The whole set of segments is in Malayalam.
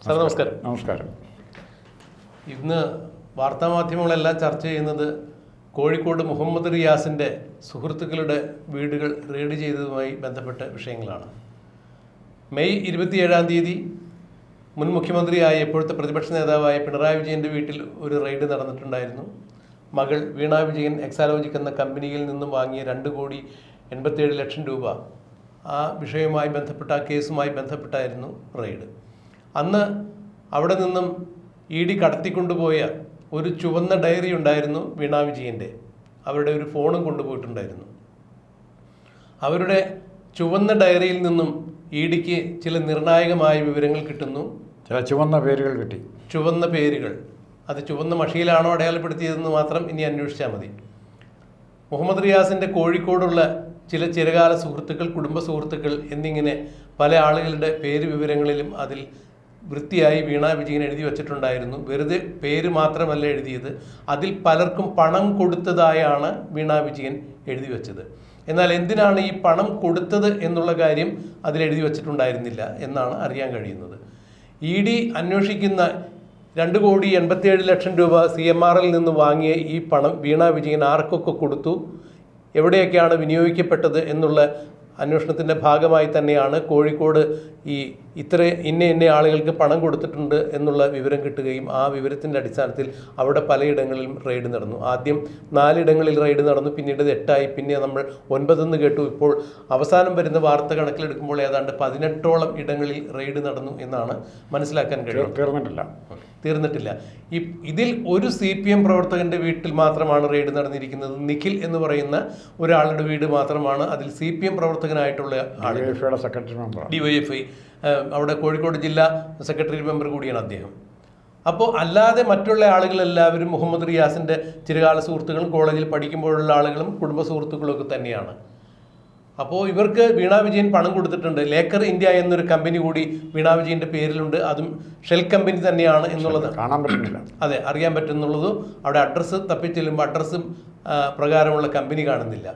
സാർ നമസ്കാരം. നമസ്കാരം. ഇന്ന് വാർത്താമാധ്യമങ്ങളെല്ലാം ചർച്ച ചെയ്യുന്നത് കോഴിക്കോട് മുഹമ്മദ് റിയാസിൻ്റെ സുഹൃത്തുക്കളുടെ വീടുകൾ റെയ്ഡ് ചെയ്തതുമായി ബന്ധപ്പെട്ട വിഷയങ്ങളാണ്. മെയ് 27-ാം തീയതി മുൻ മുഖ്യമന്ത്രിയായ ഇപ്പോഴത്തെ പ്രതിപക്ഷ നേതാവായ പിണറായി വിജയൻ്റെ വീട്ടിൽ ഒരു റെയ്ഡ് നടന്നിട്ടുണ്ടായിരുന്നു. മകൾ വീണ വിജയൻ എക്സാലോജിക് എന്ന കമ്പനിയിൽ നിന്നും വാങ്ങിയ 2,87,00,000 രൂപ, ആ വിഷയവുമായി ബന്ധപ്പെട്ട ആ കേസുമായി ബന്ധപ്പെട്ടായിരുന്നു റെയ്ഡ്. അന്ന് അവിടെ നിന്നും ED കടത്തിക്കൊണ്ടുപോയ ഒരു ചുവന്ന ഡയറി ഉണ്ടായിരുന്നു വീണ വിജയൻ്റെ. അവരുടെ ഒരു ഫോണും കൊണ്ടുപോയിട്ടുണ്ടായിരുന്നു. അവരുടെ ചുവന്ന ഡയറിയിൽ നിന്നും EDക്ക് ചില നിർണായകമായ വിവരങ്ങൾ കിട്ടുന്നു. ചില ചുവന്ന പേരുകൾ കിട്ടി. ചുവന്ന പേരുകൾ, അത് ചുവന്ന മഷിയിലാണോ അടയാളപ്പെടുത്തിയതെന്ന് മാത്രം ഇനി അന്വേഷിച്ചാൽ മതി. മുഹമ്മദ് റിയാസിൻ്റെ കോഴിക്കോടുള്ള ചില ചിരകാല സുഹൃത്തുക്കൾ, കുടുംബ സുഹൃത്തുക്കൾ എന്നിങ്ങനെ പല ആളുകളുടെ പേര് വിവരങ്ങളിലും അതിൽ വൃത്തിയായി വീണ വിജയൻ എഴുതി വച്ചിട്ടുണ്ടായിരുന്നു. വെറുതെ പേര് മാത്രമല്ല എഴുതിയത്, അതിൽ പലർക്കും പണം കൊടുത്തതായാണ് വീണ വിജയൻ എഴുതി വച്ചത്. എന്നാൽ എന്തിനാണ് ഈ പണം കൊടുത്തത് എന്നുള്ള കാര്യം അതിലെഴുതി വച്ചിട്ടുണ്ടായിരുന്നില്ല എന്നാണ് അറിയാൻ കഴിയുന്നത്. ED അന്വേഷിക്കുന്ന 2,87,00,000 രൂപ CMRൽ നിന്ന് വാങ്ങിയ ഈ പണം വീണ വിജയൻ ആർക്കൊക്കെ കൊടുത്തു, എവിടെയൊക്കെയാണ് വിനിയോഗിക്കപ്പെട്ടത് എന്നുള്ള അന്വേഷണത്തിൻ്റെ ഭാഗമായി തന്നെയാണ് കോഴിക്കോട് ഇന്ന ആളുകൾക്ക് പണം കൊടുത്തിട്ടുണ്ട് എന്നുള്ള വിവരം കിട്ടുകയും ആ വിവരത്തിൻ്റെ അടിസ്ഥാനത്തിൽ അവിടെ പലയിടങ്ങളിലും റെയ്ഡ് നടന്നു. ആദ്യം 4 ഇടങ്ങളിൽ റെയ്ഡ് നടന്നു, പിന്നീട് 8ആയി, പിന്നെ നമ്മൾ 9 കേട്ടു. ഇപ്പോൾ അവസാനം വരുന്ന വാർത്ത കണക്കിലെടുക്കുമ്പോൾ ഏതാണ്ട് 18ഓളം ഇടങ്ങളിൽ റെയ്ഡ് നടന്നു എന്നാണ് മനസ്സിലാക്കാൻ കഴിയുന്നത്. തീർന്നിട്ടില്ല. ഇതിൽ ഒരു CPM പ്രവർത്തകൻ്റെ വീട്ടിൽ മാത്രമാണ് റെയ്ഡ് നടന്നിരിക്കുന്നത്. നിഖിൽ എന്ന് പറയുന്ന ഒരാളുടെ വീട് മാത്രമാണ് അതിൽ CPM പ്രവർത്തകനായിട്ടുള്ള ആൾ. DYFI അവിടെ കോഴിക്കോട് ജില്ലാ സെക്രട്ടറി മെമ്പർ കൂടിയാണ് അദ്ദേഹം. അപ്പോൾ അല്ലാതെ മറ്റുള്ള ആളുകളെല്ലാവരും മുഹമ്മദ് റിയാസിൻ്റെ ചിരകാല സുഹൃത്തുക്കളും കോളേജിൽ പഠിക്കുമ്പോഴുള്ള ആളുകളും കുടുംബ സുഹൃത്തുക്കളും ഒക്കെ തന്നെയാണ്. അപ്പോൾ ഇവർക്ക് വീണ വിജയൻ പണം കൊടുത്തിട്ടുണ്ട്. ലേക്കർ ഇന്ത്യ എന്നൊരു കമ്പനി കൂടി വീണ വിജയൻ്റെ പേരിലുണ്ട്. അതും ഷെൽ കമ്പനി തന്നെയാണ് എന്നുള്ളത് കാണാൻ പറ്റുന്നില്ല. അതെ, അറിയാൻ പറ്റുന്നുള്ളതും അവിടെ അഡ്രസ്സ് തപ്പിച്ചെല്ലുമ്പോൾ അഡ്രസ്സ് പ്രകാരമുള്ള കമ്പനി കാണുന്നില്ല.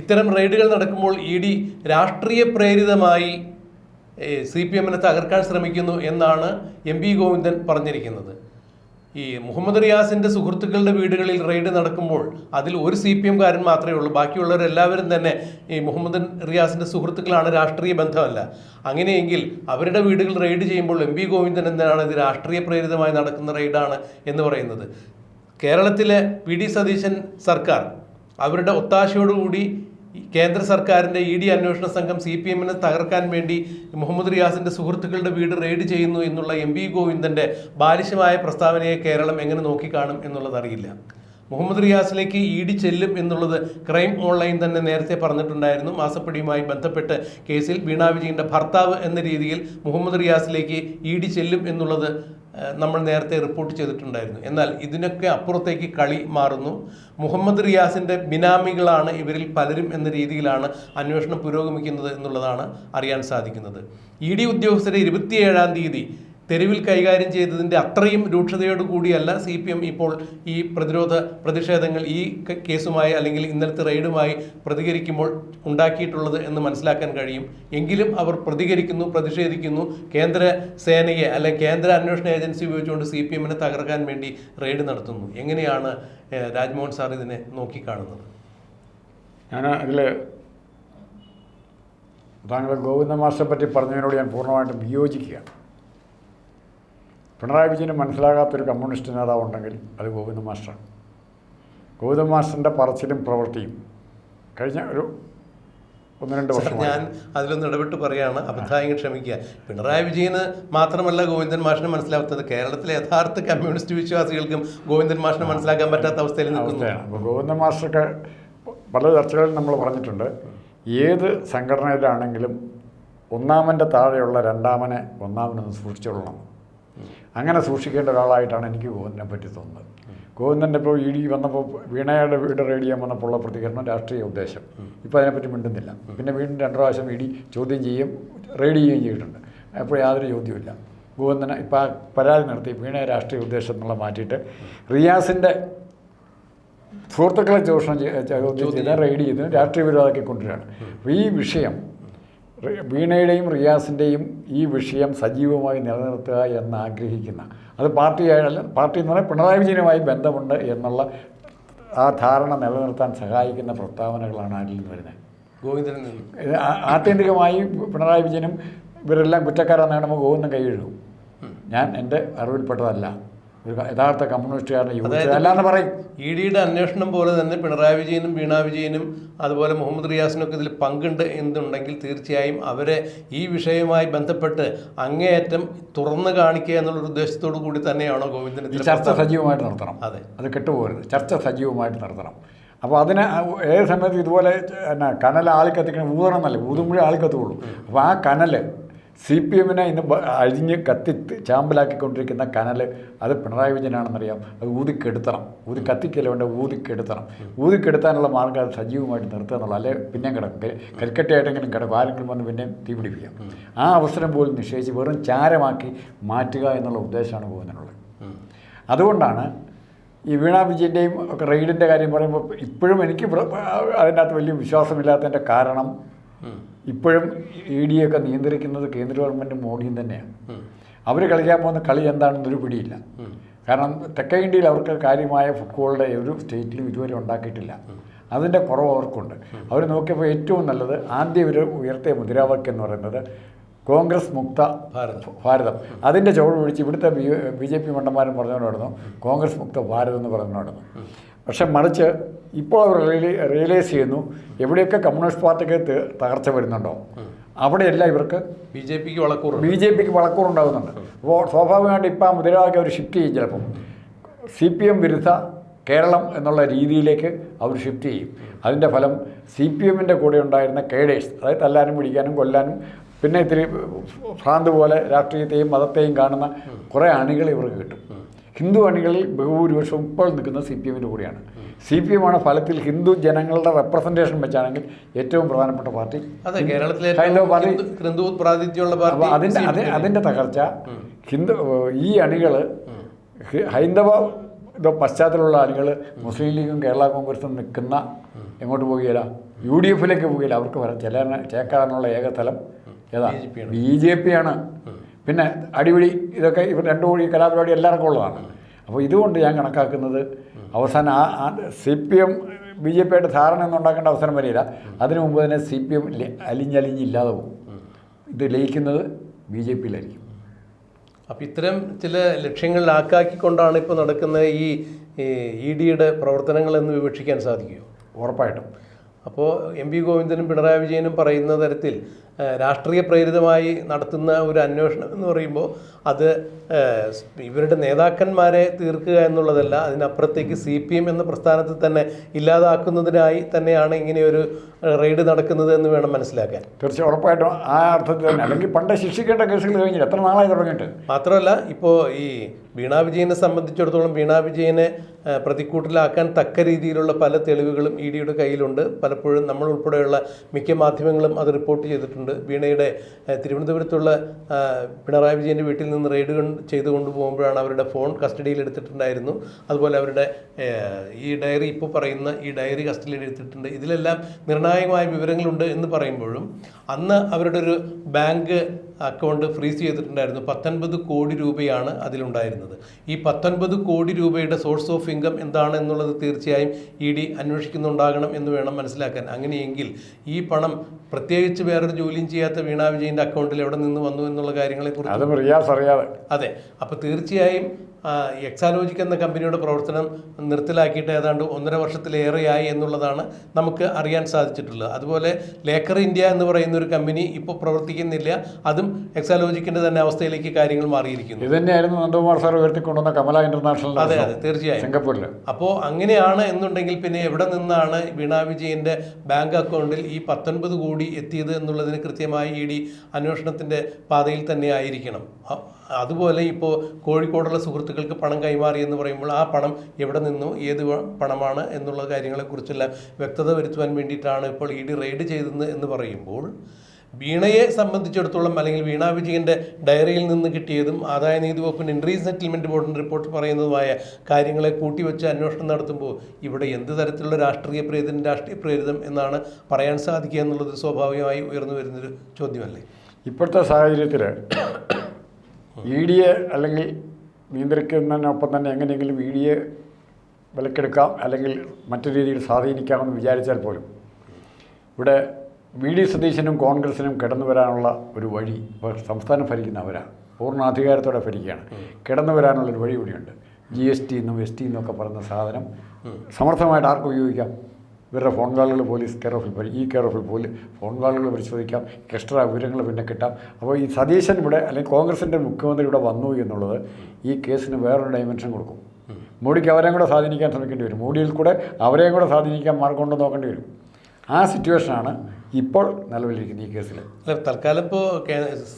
ഇത്തരം റെയ്ഡുകൾ നടക്കുമ്പോൾ ED രാഷ്ട്രീയ പ്രേരിതമായി CPMനെ തകർക്കാൻ ശ്രമിക്കുന്നു എന്നാണ് MP ഗോവിന്ദൻ പറഞ്ഞിരിക്കുന്നത്. ഈ മുഹമ്മദ് റിയാസിൻ്റെ സുഹൃത്തുക്കളുടെ വീടുകളിൽ റെയ്ഡ് നടക്കുമ്പോൾ അതിൽ ഒരു CPMകാരൻ മാത്രമേ ഉള്ളൂ. ബാക്കിയുള്ളവരെല്ലാവരും തന്നെ ഈ മുഹമ്മദ് റിയാസിൻ്റെ സുഹൃത്തുക്കളാണ്, രാഷ്ട്രീയ ബന്ധമല്ല. അങ്ങനെയെങ്കിൽ അവരുടെ വീടുകൾ റെയ്ഡ് ചെയ്യുമ്പോൾ MP ഗോവിന്ദൻ എന്താണ് ഇത് രാഷ്ട്രീയ പ്രേരിതമായി നടക്കുന്ന റെയ്ഡാണ് എന്ന് പറയുന്നത്? കേരളത്തിലെ PD സതീശൻ സർക്കാർ അവരുടെ ഒത്താശയോടുകൂടി കേന്ദ്ര സർക്കാരിൻ്റെ ED അന്വേഷണ സംഘം CPMനെ തകർക്കാൻ വേണ്ടി മുഹമ്മദ് റിയാസിൻ്റെ സുഹൃത്തുക്കളുടെ വീട് റെയ്ഡ് ചെയ്യുന്നു എന്നുള്ള MP ഗോവിന്ദൻ്റെ ബാലിശമായ പ്രസ്താവനയെ കേരളം എങ്ങനെ നോക്കിക്കാണും എന്നുള്ളതറിയില്ല. മുഹമ്മദ് റിയാസിലേക്ക് ED ചെല്ലും എന്നുള്ളത് ക്രൈം ഓൺലൈൻ തന്നെ നേരത്തെ പറഞ്ഞിട്ടുണ്ടായിരുന്നു. മാസപ്പടിയുമായി ബന്ധപ്പെട്ട കേസിൽ വീണ വിജയൻ്റെ ഭർത്താവ് എന്ന രീതിയിൽ മുഹമ്മദ് റിയാസിലേക്ക് ED ചെല്ലും എന്നുള്ളത് നമ്മൾ നേരത്തെ റിപ്പോർട്ട് ചെയ്തിട്ടുണ്ടായിരുന്നു. എന്നാൽ ഇതിനൊക്കെ അപ്പുറത്തേക്ക് കളി മാറുന്നു. മുഹമ്മദ് റിയാസിൻ്റെ ബിനാമികളാണ് ഇവരിൽ പലരും എന്ന രീതിയിലാണ് അന്വേഷണം പുരോഗമിക്കുന്നത് എന്നുള്ളതാണ് അറിയാൻ സാധിക്കുന്നത്. ED ഉദ്യോഗസ്ഥരെ 27-ാം തീയതി തെരുവിൽ കൈകാര്യം ചെയ്തതിൻ്റെ അത്രയും രൂക്ഷതയോടു കൂടിയല്ല CPM ഇപ്പോൾ ഈ പ്രതിഷേധങ്ങൾ ഈ കേസുമായി അല്ലെങ്കിൽ ഇന്നലത്തെ റെയ്ഡുമായി പ്രതികരിക്കുമ്പോൾ ഉണ്ടാക്കിയിട്ടുള്ളത് എന്ന് മനസ്സിലാക്കാൻ കഴിയും. എങ്കിലും അവർ പ്രതികരിക്കുന്നു, പ്രതിഷേധിക്കുന്നു. കേന്ദ്ര സേനയെ അല്ലെങ്കിൽ കേന്ദ്ര അന്വേഷണ ഏജൻസി ഉപയോഗിച്ചുകൊണ്ട് CPMനെ തകർക്കാൻ വേണ്ടി റെയ്ഡ് നടത്തുന്നു. എങ്ങനെയാണ് രാജ്മോഹൻ സാർ ഇതിനെ നോക്കിക്കാണുന്നത്? ഞാൻ അതിൽ താങ്കൾ ഗോവിന്ദ മാസ്റ്ററെ പറ്റി പറഞ്ഞതിനോട് ഞാൻ പൂർണ്ണമായിട്ടും വിയോജിക്കുകയാണ്. പിണറായി വിജയന് മനസ്സിലാകാത്തൊരു കമ്മ്യൂണിസ്റ്റ് നേതാവ് ഉണ്ടെങ്കിൽ അത് ഗോവിന്ദ മാസ്റ്ററാണ്. ഗോവിന്ദ മാസ്റ്ററിൻ്റെ പറച്ചിലും പ്രവൃത്തിയും കഴിഞ്ഞ ഒരു 1-2 വർഷം ഞാൻ അതിലൊന്ന് ഇടപെട്ട് പറയുകയാണ്, അബദ്ധായം ക്ഷമിക്കുക. പിണറായി വിജയന് മാത്രമല്ല ഗോവിന്ദൻ മാഷിനെ മനസ്സിലാവാത്തത്, കേരളത്തിലെ യഥാർത്ഥ കമ്മ്യൂണിസ്റ്റ് വിശ്വാസികൾക്കും ഗോവിന്ദൻ മാഷിനെ മനസ്സിലാക്കാൻ പറ്റാത്ത അവസ്ഥയിൽ നിൽക്കുന്നതാണ്. അപ്പോൾ ഗോവിന്ദ മാസ്റ്റർക്ക് പല ചർച്ചകളിൽ നമ്മൾ പറഞ്ഞിട്ടുണ്ട്, ഏത് സംഘടനയിലാണെങ്കിലും ഒന്നാമൻ്റെ താഴെയുള്ള രണ്ടാമനെ ഒന്നാമനൊന്ന് സൂക്ഷിച്ചോളണം. അങ്ങനെ സൂക്ഷിക്കേണ്ട ഒരാളായിട്ടാണ് എനിക്ക് ഗോവിന്ദനെ പറ്റി തോന്നുന്നത്. ഗോവിന്ദൻ്റെ ഇപ്പോൾ ED വന്നപ്പോൾ വീണയുടെ വീട് റെയ്ഡ് ചെയ്യാൻ വന്നപ്പോൾ ഉള്ള പ്രതികരണം രാഷ്ട്രീയ ഉദ്ദേശം. ഇപ്പോൾ അതിനെപ്പറ്റി മിണ്ടുന്നില്ല. പിന്നെ വീണ്ടും 2 പ്രാവശ്യം ED ചോദ്യം ചെയ്യുകയും റെയ്ഡ് ചെയ്യുകയും ചെയ്തിട്ടുണ്ട്. അപ്പോൾ യാതൊരു ചോദ്യമില്ല. ഗോവിന്ദനെ ഇപ്പോൾ പരാതി നടത്തി വീണയെ രാഷ്ട്രീയ ഉദ്ദേശം എന്നുള്ള മാറ്റിയിട്ട് റിയാസിൻ്റെ സുഹൃത്തുക്കളെ ചോദ്യം ചെയ്ത് റെയ്ഡ് ചെയ്ത് രാഷ്ട്രീയ വിരോധമാക്കി കൊണ്ടുവരികയാണ്. അപ്പോൾ ഈ വിഷയം വീണയുടെയും റിയാസിൻ്റെയും ഈ വിഷയം സജീവമായി നിലനിർത്തുക എന്ന് ആഗ്രഹിക്കുന്ന, അത് പാർട്ടി എന്ന് പറഞ്ഞാൽ പിണറായി വിജയനുമായി ബന്ധമുണ്ട് എന്നുള്ള ആ ധാരണ നിലനിർത്താൻ സഹായിക്കുന്ന പ്രസ്താവനകളാണ് അതിൽ നിന്ന് വരുന്നത്. ഗോവിന്ദൻ ആത്യന്തികമായി പിണറായി വിജയനും ഇവരെല്ലാം കുറ്റക്കാരാണെന്ന് കാണുമ്പോൾ ഗോവിന്ദൻ കൈ എഴുതും. ഞാൻ എൻ്റെ അറിവിൽപ്പെട്ടതല്ല, ഒരു യഥാർത്ഥ കമ്മ്യൂണിസ്റ്റുകാരനെ യോജിച്ചതല്ലാന്ന് പറയും. ഇ ഡിയുടെ അന്വേഷണം പോലെ തന്നെ പിണറായി വിജയനും വീണ വിജയനും അതുപോലെ മുഹമ്മദ് റിയാസിനൊക്കെ ഇതിൽ പങ്കുണ്ട് എന്നുണ്ടെങ്കിൽ തീർച്ചയായും അവരെ ഈ വിഷയവുമായി ബന്ധപ്പെട്ട് അങ്ങേയറ്റം തുറന്നു കാണിക്കുക എന്നുള്ളൊരു ഉദ്ദേശത്തോടു കൂടി തന്നെയാണോ ഗോവിന്ദൻ ഈ ചർച്ച സജീവമായിട്ട് നടത്തണം. അതെ, അത് കെട്ടുപോകരുത്, ചർച്ച സജീവമായിട്ട് നടത്തണം. അപ്പോൾ അതിന് ഏത് സമയത്ത് ഇതുപോലെ എന്നാ കനൽ ആളിക്കത്തിക്കണം, ഊതണം എന്നല്ല, ഊതുമ്പോഴേ ആളിക്കത്തുള്ളൂ. അപ്പോൾ ആ കനൽ CPM-നെ ഇന്ന് അഴിഞ്ഞ് ചാമ്പലാക്കിക്കൊണ്ടിരിക്കുന്ന കനൽ അത് പിണറായി വിജയനാണെന്നറിയാം. അത് ഊതിക്കെടുത്തണം, കത്തിക്കല്ല വേണ്ട, ഊതിക്കെടുത്താനുള്ള മാർഗ്ഗം അത് സജീവമായിട്ട് നിർത്തുക എന്നുള്ള, അല്ലെ പിന്നെയും കിടക്കും, കരിക്കട്ടയായിട്ടെങ്കിലും കിടക്കും, ആരെങ്കിലും വന്ന് പിന്നെയും തീ പിടിപ്പിക്കാം. ആ അവസരം പോലും നിഷേധിച്ച് വെറും ചാരമാക്കി മാറ്റുക എന്നുള്ള ഉദ്ദേശമാണ് പോകുന്നതിനുള്ളത്. അതുകൊണ്ടാണ് ഈ വീണ വിജയൻ്റെയും ഒക്കെ റെയ്ഡിൻ്റെ കാര്യം പറയുമ്പോൾ ഇപ്പോഴും എനിക്ക് അതിനകത്ത് വലിയ വിശ്വാസമില്ലാത്തതിൻ്റെ കാരണം, ഇപ്പോഴും ED ഒക്കെ നിയന്ത്രിക്കുന്നത് കേന്ദ്ര ഗവൺമെൻറ്റും മോഡിയും തന്നെയാണ്. അവർ കളിക്കാൻ പോകുന്ന കളി എന്താണെന്നൊരു പിടിയില്ല. കാരണം തെക്കേ ഇന്ത്യയിൽ അവർക്ക് കാര്യമായ ഫുട്ബോളുടെ ഒരു സ്റ്റേറ്റിലും ഇതുവരെ ഉണ്ടാക്കിയിട്ടില്ല. അതിൻ്റെ കുറവ് അവർക്കുണ്ട്. അവർ നോക്കിയപ്പോൾ ഏറ്റവും നല്ലത് ആദ്യം ഇവർ ഉയർത്തിയ മുദ്രാവാക്യം എന്ന് പറയുന്നത് കോൺഗ്രസ് മുക്ത ഭാരതം. അതിൻ്റെ ചുവട് പിടിച്ച് ഇവിടുത്തെ BJP മണ്ടന്മാരും പറഞ്ഞുകൊണ്ട് നടന്നു കോൺഗ്രസ് മുക്ത ഭാരതം എന്ന് പറഞ്ഞു നടന്നു. പക്ഷെ മറിച്ച് ഇപ്പോൾ അവർ റിയലൈസ് ചെയ്യുന്നു എവിടെയൊക്കെ കമ്മ്യൂണിസ്റ്റ് പാർട്ടിക്ക് തകർച്ച വരുന്നുണ്ടോ അവിടെയെല്ലാം ഇവർക്ക് BJPക്ക് വളക്കൂറുണ്ടാകുന്നുണ്ട്. അപ്പോൾ സ്വാഭാവികമായിട്ട് ഇപ്പോൾ ആ മുദ്രാവാക്യം അവർ ഷിഫ്റ്റ് ചെയ്യും. ചിലപ്പം CPM വിരുദ്ധ കേരളം എന്നുള്ള രീതിയിലേക്ക് അവർ ഷിഫ്റ്റ് ചെയ്യും. അതിൻ്റെ ഫലം CPM-ൻ്റെ കൂടെ ഉണ്ടായിരുന്ന കേഡേഴ്സ്, അതായത് തല്ലാനും പിടിക്കാനും കൊല്ലാനും പിന്നെ ഇത്തിരി ഭ്രാന്ത് പോലെ രാഷ്ട്രീയത്തെയും മതത്തെയും കാണുന്ന കുറേ അണികൾ ഇവർക്ക് കിട്ടും. ഹിന്ദു അണികളിൽ ബഹുഭൂരിപക്ഷം ഇപ്പോൾ നിൽക്കുന്നത് CPM-ൻ്റെ കൂടെയാണ്. CPM-ആണ് ഫലത്തിൽ ഹിന്ദു ജനങ്ങളുടെ റെപ്രസെൻറ്റേഷൻ വെച്ചാണെങ്കിൽ ഏറ്റവും പ്രധാനപ്പെട്ട പാർട്ടി. അതിൻ്റെ തകർച്ച ഈ അണികൾ ഹൈന്ദവ പശ്ചാത്തലമുള്ള അണികൾ മുസ്ലിം ലീഗും കേരള കോൺഗ്രസും നിൽക്കുന്ന എങ്ങോട്ട് പോകുകയില്ല, UDF-ലേക്ക് പോകുകയില്ല. അവർക്ക് വരാൻ ചേക്കാനുള്ള ഏക സ്ഥലം ഏതാ? BJP-ആണ്. പിന്നെ അടിപിടി ഇതൊക്കെ ഇവർ രണ്ടു കോടി കലാപരിപാടി എല്ലാവർക്കും ഉള്ളതാണ്. അപ്പോൾ ഇതുകൊണ്ട് ഞാൻ കണക്കാക്കുന്നത് അവസാനം CPM BJP-യുടെ ധാരണ ഒന്നും ഉണ്ടാക്കേണ്ട അവസരം വരില്ല. അതിനു മുമ്പ് തന്നെ CPM അലിഞ്ഞില്ലാതെ പോകും. ഇത് ലയിക്കുന്നത് BJP-യിലായിരിക്കും. അപ്പോൾ ഇത്തരം ചില ലക്ഷ്യങ്ങളിലാക്കിക്കൊണ്ടാണ് ഇപ്പോൾ നടക്കുന്ന ഈ ED-യുടെ പ്രവർത്തനങ്ങളെന്ന് വിവക്ഷിക്കാൻ സാധിക്കുമോ? ഉറപ്പായിട്ടും. അപ്പോൾ MP ഗോവിന്ദനും പിണറായി വിജയനും പറയുന്ന തരത്തിൽ രാഷ്ട്രീയ പ്രേരിതമായി നടത്തുന്ന ഒരു അന്വേഷണം എന്ന് പറയുമ്പോൾ അത് ഇവരുടെ നേതാക്കന്മാരെ തീർക്കുക എന്നുള്ളതല്ല, അതിനപ്പുറത്തേക്ക് CPM എന്ന പ്രസ്ഥാനത്തിൽ തന്നെ ഇല്ലാതാക്കുന്നതിനായി തന്നെയാണ് ഇങ്ങനെയൊരു റെയ്ഡ് നടക്കുന്നത് എന്ന് വേണം മനസ്സിലാക്കാൻ. തീർച്ചയായും ഉറപ്പായിട്ടും ആ അർത്ഥത്തിൽ തന്നെ. അല്ലെങ്കിൽ പണ്ട് ശിക്ഷിക്കേണ്ട കേസുകൾ കഴിഞ്ഞില്ല, എത്ര നാളായി തുടങ്ങിയിട്ട്. മാത്രമല്ല ഇപ്പോൾ ഈ വീണ വിജയനെ സംബന്ധിച്ചിടത്തോളം വീണ വിജയനെ പ്രതിക്കൂട്ടിലാക്കാൻ തക്ക രീതിയിലുള്ള പല തെളിവുകളും ED-യുടെ കയ്യിലുണ്ട്. പലപ്പോഴും നമ്മൾ ഉൾപ്പെടെയുള്ള മിക്ക മാധ്യമങ്ങളും അത് റിപ്പോർട്ട് ചെയ്തിട്ടുണ്ട്. വീണയുടെ തിരുവനന്തപുരത്തുള്ള പിണറായി വിജയൻ്റെ വീട്ടിൽ നിന്ന് റെയ്ഡ് ചെയ്ത് കൊണ്ടുപോകുമ്പോഴാണ് അവരുടെ ഫോൺ കസ്റ്റഡിയിൽ എടുത്തിട്ടുണ്ടായിരുന്നു. അതുപോലെ അവരുടെ ഈ ഡയറി ഇപ്പോൾ പറയുന്ന ഈ ഡയറി കസ്റ്റഡിയിൽ എടുത്തിട്ടുണ്ട്. ഇതിലെല്ലാം നിർണായകമായ വിവരങ്ങളുണ്ട് എന്ന് പറയുമ്പോഴും അന്ന് അവരുടെ ഒരു ബാങ്ക് അക്കൗണ്ട് ഫ്രീസ് ചെയ്തിട്ടുണ്ടായിരുന്നു. 19 കോടി രൂപയാണ് അതിലുണ്ടായിരുന്നത്. ഈ 19 കോടി രൂപയുടെ സോഴ്സ് ഓഫ് ഇൻകം എന്താണ് എന്നുള്ളത് തീർച്ചയായും ED അന്വേഷിക്കുന്നുണ്ടാകണം എന്ന് വേണം മനസ്സിലാക്കാൻ. അങ്ങനെയെങ്കിൽ ഈ പണം പ്രത്യേകിച്ച് വേറൊരു ജോലിയും ചെയ്യാത്ത വീണ വിജയൻ്റെ അക്കൗണ്ടിൽ എവിടെ നിന്ന് വന്നു എന്നുള്ള കാര്യങ്ങളെക്കുറിച്ച് അതെ. അപ്പോൾ തീർച്ചയായും എക്സാലോജിക് എന്ന കമ്പനിയുടെ പ്രവർത്തനം നിർത്തലാക്കിയിട്ട് ഏതാണ്ട് 1.5 വർഷത്തിലേറെയായി എന്നുള്ളതാണ് നമുക്ക് അറിയാൻ സാധിച്ചിട്ടുള്ളത്. അതുപോലെ ലേക്കർ ഇന്ത്യ എന്ന് പറയുന്ന ഒരു കമ്പനി ഇപ്പോൾ പ്രവർത്തിക്കുന്നില്ല. അതും എക്സാലോജിക്കിൻ്റെ തന്നെ അവസ്ഥയിലേക്ക് കാര്യങ്ങൾ മാറിയിരിക്കുന്നു. ഇത് തന്നെയായിരുന്നു നന്ദകുമാർ സാർ ഉയർത്തിക്കൊണ്ടുവന്ന കമല ഇന്റർനാഷണൽ. അതെ തീർച്ചയായും സിംഗപ്പൂരിൽ. അപ്പോൾ അങ്ങനെയാണ് എന്നുണ്ടെങ്കിൽ പിന്നെ എവിടെ നിന്നാണ് വീണ വിജയൻ്റെ ബാങ്ക് അക്കൗണ്ടിൽ ഈ 19 കോടി എത്തിയത് എന്നുള്ളതിന് കൃത്യമായി ED അന്വേഷണത്തിൻ്റെ പാതയിൽ തന്നെ ആയിരിക്കണം. അതുപോലെ ഇപ്പോൾ കോഴിക്കോടുള്ള സുഹൃത്തുക്കൾക്ക് പണം കൈമാറി എന്ന് പറയുമ്പോൾ ആ പണം എവിടെ നിന്നോ ഏത് പണമാണ് എന്നുള്ള കാര്യങ്ങളെക്കുറിച്ചെല്ലാം വ്യക്തത വരുത്തുവാൻ വേണ്ടിയിട്ടാണ് ഇപ്പോൾ ED റെയ്ഡ് ചെയ്തത് എന്ന് പറയുമ്പോൾ വീണയെ സംബന്ധിച്ചിടത്തോളം അല്ലെങ്കിൽ വീണ വിജയൻ്റെ ഡയറിയിൽ നിന്ന് കിട്ടിയതും ആദായ നികുതി വകുപ്പിൻ്റെ ഇൻട്രീസ് സെറ്റിൽമെൻറ്റ് ബോർഡിൻ്റെ റിപ്പോർട്ട് പറയുന്നതുമായ കാര്യങ്ങളെ കൂട്ടിവെച്ച് അന്വേഷണം നടത്തുമ്പോൾ ഇവിടെ എന്ത് തരത്തിലുള്ള രാഷ്ട്രീയ പ്രേരിതം എന്നാണ് പറയാൻ സാധിക്കുക എന്നുള്ളത് സ്വാഭാവികമായി ഉയർന്നു വരുന്നൊരു ചോദ്യമല്ലേ? ഇപ്പോഴത്തെ സാഹചര്യത്തിൽ EDയെ അല്ലെങ്കിൽ നിയന്ത്രിക്കുന്നതിനൊപ്പം തന്നെ എങ്ങനെയെങ്കിലും EDയെ വിലക്കെടുക്കാം അല്ലെങ്കിൽ മറ്റു രീതിയിൽ സ്വാധീനിക്കാമെന്ന് വിചാരിച്ചാൽ പോലും ഇവിടെ VD സതീശനും കോൺഗ്രസിനും കിടന്നു വരാനുള്ള ഒരു വഴി, ഇപ്പോൾ സംസ്ഥാനം ഭരിക്കുന്നവരാണ്, പൂർണ്ണാധികാരത്തോടെ ഭരിക്കുകയാണ്, കിടന്നു വരാനുള്ളൊരു വഴി കൂടിയുണ്ട്. GST എന്നും ST എന്നൊക്കെ പറയുന്ന സാധനം സമർത്ഥമായിട്ട് ആർക്ക് ഉപയോഗിക്കാം? ഇവരുടെ ഫോൺ കാളുകൾ പോലീസ് കെയർ ഓഫിൽ പോലും ഫോൺ കാളുകൾ പരിശോധിക്കാം, എക്സ്ട്രാ വിവരങ്ങൾ പിന്നെ കിട്ടാം. അപ്പോൾ ഈ സതീശൻ ഇവിടെ അല്ലെങ്കിൽ കോൺഗ്രസിൻ്റെ മുഖ്യമന്ത്രി ഇവിടെ വന്നു എന്നുള്ളത് ഈ കേസിന് വേറൊരു ഡയമെൻഷൻ കൊടുക്കും. മോഡിക്ക് അവരെയും കൂടെ സ്വാധീനിക്കാൻ ശ്രമിക്കേണ്ടി വരും, മോഡിയിൽ കൂടെ അവരെയും കൂടെ സ്വാധീനിക്കാൻ മാർഗം ഉണ്ടോ നോക്കേണ്ടി വരും. ആ സിറ്റുവേഷനാണ് ഇപ്പോൾ നിലവിലിരിക്കുന്ന ഈ കേസിൽ. അല്ല, തൽക്കാലം ഇപ്പോൾ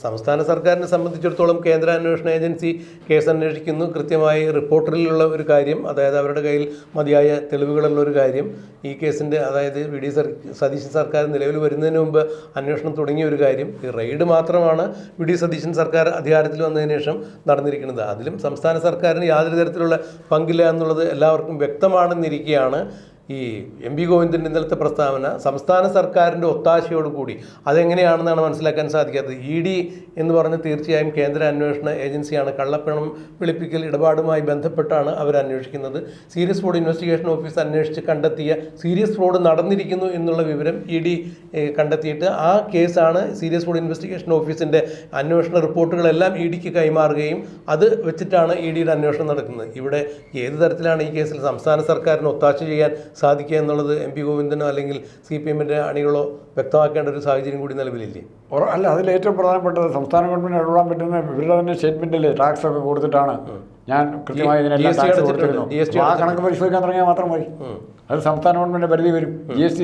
സംസ്ഥാന സർക്കാരിനെ സംബന്ധിച്ചിടത്തോളം കേന്ദ്ര അന്വേഷണ ഏജൻസി കേസ് അന്വേഷിക്കുന്നു. കൃത്യമായി റിപ്പോർട്ടിലുള്ള ഒരു കാര്യം, അതായത് അവരുടെ കയ്യിൽ മതിയായ തെളിവുകളുള്ള ഒരു കാര്യം, ഈ കേസിൻ്റെ അതായത് VD സതീശൻ സർക്കാർ നിലവിൽ വരുന്നതിന് മുമ്പ് അന്വേഷണം തുടങ്ങിയ ഒരു കാര്യം. ഈ റെയ്ഡ് മാത്രമാണ് VD സതീശൻ സർക്കാർ അധികാരത്തിൽ വന്നതിന് ശേഷം നടന്നിരിക്കുന്നത്. അതിലും സംസ്ഥാന സർക്കാരിന് യാതൊരു തരത്തിലുള്ള പങ്കില്ല എന്നുള്ളത് എല്ലാവർക്കും വ്യക്തമാണെന്നിരിക്കുകയാണ് ഈ MP ഗോവിന്ദൻ്റെ ഇന്നലത്തെ പ്രസ്താവന. സംസ്ഥാന സർക്കാരിൻ്റെ ഒത്താശയോടുകൂടി അതെങ്ങനെയാണെന്നാണ് മനസ്സിലാക്കാൻ സാധിക്കാത്തത്. ED എന്ന് പറഞ്ഞ് തീർച്ചയായും കേന്ദ്ര അന്വേഷണ ഏജൻസിയാണ്. കള്ളപ്പണം വെളുപ്പിക്കൽ ഇടപാടുമായി ബന്ധപ്പെട്ടാണ് അവർ അന്വേഷിക്കുന്നത്. സീരിയസ് ഫ്രോഡ് ഇൻവെസ്റ്റിഗേഷൻ ഓഫീസ് അന്വേഷിച്ച് കണ്ടെത്തിയ സീരിയസ് ഫ്രോഡ് നടന്നിരിക്കുന്നു എന്നുള്ള വിവരം ED കണ്ടെത്തിയിട്ട് ആ കേസാണ് സീരിയസ് ഫ്രോഡ് ഇൻവെസ്റ്റിഗേഷൻ ഓഫീസിൻ്റെ അന്വേഷണ റിപ്പോർട്ടുകളെല്ലാം EDക്ക് കൈമാറുകയും അത് വെച്ചിട്ടാണ് EDയുടെ അന്വേഷണം നടക്കുന്നത്. ഇവിടെ ഏത് തരത്തിലാണ് ഈ കേസിൽ സംസ്ഥാന സർക്കാരിന് ഒത്താശ ചെയ്യാൻ സാധിക്കുക എന്നുള്ളത് MP ഗോവിന്ദനോ അല്ലെങ്കിൽ CPMൻ്റെ അണികളോ വ്യക്തമാക്കേണ്ട ഒരു സാഹചര്യം കൂടി നിലവിലില്ലേ? അല്ല, അതിൽ ഏറ്റവും പ്രധാനപ്പെട്ടത് സംസ്ഥാന ഗവൺമെൻറ് ഇടപെടാൻ പറ്റുന്ന ഇവരുടെ തന്നെ സ്റ്റേറ്റ്മെൻറ്റിൽ ടാക്സ് ഒക്കെ കൊടുത്തിട്ടാണ് ഞാൻ കൃത്യമായി ഇതിനെല്ലാം ടാക്സ് കൊടുത്തിരുന്നു. ആ കണക്ക് പരിശോധിക്കാൻ തുടങ്ങിയാൽ മാത്രം മതി. അത് സംസ്ഥാന ഗവൺമെൻറ് പരിധി വരും. GST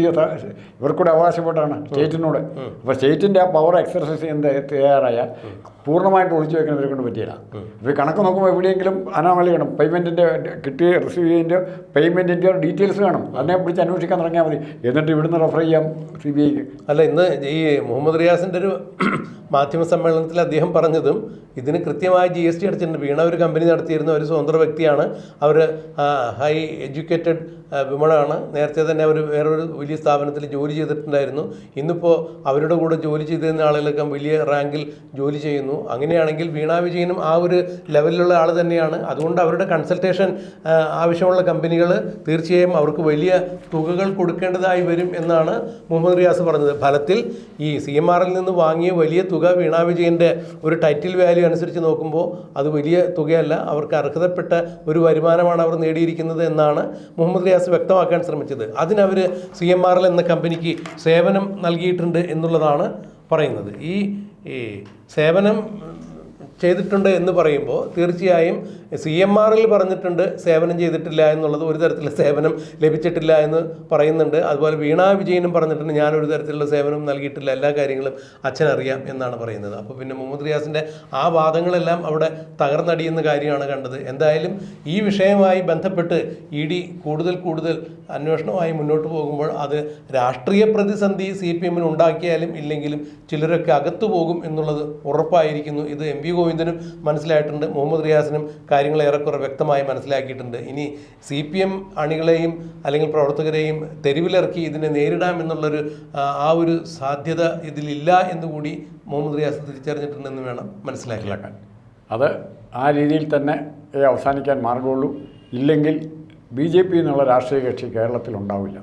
ഇവർക്കൂടെ അവകാശപ്പെട്ടാണ് സ്റ്റേറ്റിനോട്. അപ്പോൾ സ്റ്റേറ്റിൻ്റെ ആ പവർ എക്സർസൈസ് ചെയ്യുന്നത് തയ്യാറായാൽ പൂർണ്ണമായിട്ട് ഒളിച്ചു വെക്കാൻ ഇവരെ കൊണ്ട് പറ്റിയില്ല. ഇപ്പോൾ കണക്ക് നോക്കുമ്പോൾ എവിടെയെങ്കിലും അനാമലി കാണും, പേയ്മെൻറ്റിൻ്റെ കിട്ടിയ റിസീവ് ചെയ്തതിൻ്റെ പേയ്മെൻറ്റിൻ്റെ ഡീറ്റെയിൽസ് കാണും. അതിനെ പിടിച്ച് അന്വേഷിക്കാൻ തുടങ്ങിയാൽ മതി. എന്നിട്ട് ഇവിടുന്ന് റെഫർ ചെയ്യാം CBIക്ക്. അല്ല, ഇന്ന് ഈ മുഹമ്മദ് റിയാസിൻ്റെ ഒരു മാധ്യമ സമ്മേളനത്തിൽ അദ്ദേഹം പറഞ്ഞതും ഇതിന് കൃത്യമായി GST അടച്ചിട്ടുണ്ട്. വീണ ഒരു കമ്പനി നടത്തിയിരുന്ന ഒരു സ്വതന്ത്ര വ്യക്തിയാണ്. അവർ ഹൈ എഡ്യൂക്കേറ്റഡ് വിമണാണ്. നേരത്തെ തന്നെ അവർ വേറൊരു വലിയ സ്ഥാപനത്തിൽ ജോലി ചെയ്തിട്ടുണ്ടായിരുന്നു. ഇന്നിപ്പോൾ അവരുടെ കൂടെ ജോലി ചെയ്തിരുന്ന ആളുകളൊക്കെ വലിയ റാങ്കിൽ ജോലി ചെയ്യുന്നു. അങ്ങനെയാണെങ്കിൽ വീണ വിജയനും ആ ഒരു ലെവലിലുള്ള ആൾ തന്നെയാണ്. അതുകൊണ്ട് അവരുടെ കൺസൾട്ടേഷൻ ആവശ്യമുള്ള കമ്പനികൾ തീർച്ചയായും അവർക്ക് വലിയ തുകകൾ കൊടുക്കേണ്ടതായി വരും എന്നാണ് മുഹമ്മദ് റിയാസ് പറഞ്ഞത്. ഫലത്തിൽ ഈ CMRൽ നിന്ന് വാങ്ങിയ വലിയ തുക വീണ വിജയൻ്റെ ഒരു ടൈറ്റിൽ വാല്യൂ അനുസരിച്ച് നോക്കുമ്പോൾ അത് വലിയ തുകയല്ല, അവർക്ക് അർഹതപ്പെട്ട ഒരു വരുമാനമാണ് അവർ നേടിയിരിക്കുന്നത് എന്നാണ് മുഹമ്മദ് റിയാസ് വ്യക്തമാക്കാൻ ശ്രമിച്ചത്. അതിനവർ CMRL എന്ന കമ്പനിക്ക് സേവനം നൽകിയിട്ടുണ്ട് എന്നുള്ളതാണ് പറയുന്നത്. ഈ സേവനം ചെയ്തിട്ടുണ്ട് എന്ന് പറയുമ്പോൾ തീർച്ചയായും CMRൽ പറഞ്ഞിട്ടുണ്ട് സേവനം ചെയ്തിട്ടില്ല എന്നുള്ളത്, ഒരു തരത്തിലുള്ള സേവനം ലഭിച്ചിട്ടില്ല എന്ന് പറയുന്നുണ്ട്. അതുപോലെ വീണ വിജയനും പറഞ്ഞിട്ടുണ്ട് ഞാനൊരു തരത്തിലുള്ള സേവനം നൽകിയിട്ടില്ല, എല്ലാ കാര്യങ്ങളും അച്ഛനറിയാം എന്നാണ് പറയുന്നത്. അപ്പോൾ പിന്നെ മുഹമ്മദ് റിയാസിൻ്റെ ആ വാദങ്ങളെല്ലാം അവിടെ തകർന്നടിയുന്ന കാര്യമാണ് കണ്ടത്. എന്തായാലും ഈ വിഷയവുമായി ബന്ധപ്പെട്ട് ED കൂടുതൽ അന്വേഷണവുമായി മുന്നോട്ട് പോകുമ്പോൾ അത് രാഷ്ട്രീയ പ്രതിസന്ധി CPMന് ഉണ്ടാക്കിയാലും ഇല്ലെങ്കിലും ചിലരൊക്കെ അകത്തു പോകും എന്നുള്ളത് ഉറപ്പായിരിക്കുന്നു. ഇത് MP ഗോവിന്ദനും മനസ്സിലായിട്ടുണ്ട്, മുഹമ്മദ് റിയാസിനും കാര്യങ്ങൾ ഏറെക്കുറെ വ്യക്തമായി മനസ്സിലാക്കിയിട്ടുണ്ട്. ഇനി CPM അണികളെയും അല്ലെങ്കിൽ പ്രവർത്തകരെയും തെരുവിലിറക്കി ഇതിനെ നേരിടാമെന്നുള്ളൊരു ആ ഒരു സാധ്യത ഇതിലില്ല എന്നുകൂടി മുഹമ്മദ് റിയാസ് തിരിച്ചറിഞ്ഞിട്ടുണ്ടെന്ന് വേണം മനസ്സിലാക്കാൻ. അത് ആ രീതിയിൽ തന്നെ അവസാനിക്കാൻ മാർഗമുള്ളൂ. ഇല്ലെങ്കിൽ BJP എന്നുള്ള രാഷ്ട്രീയ കക്ഷി കേരളത്തിൽ ഉണ്ടാവില്ല.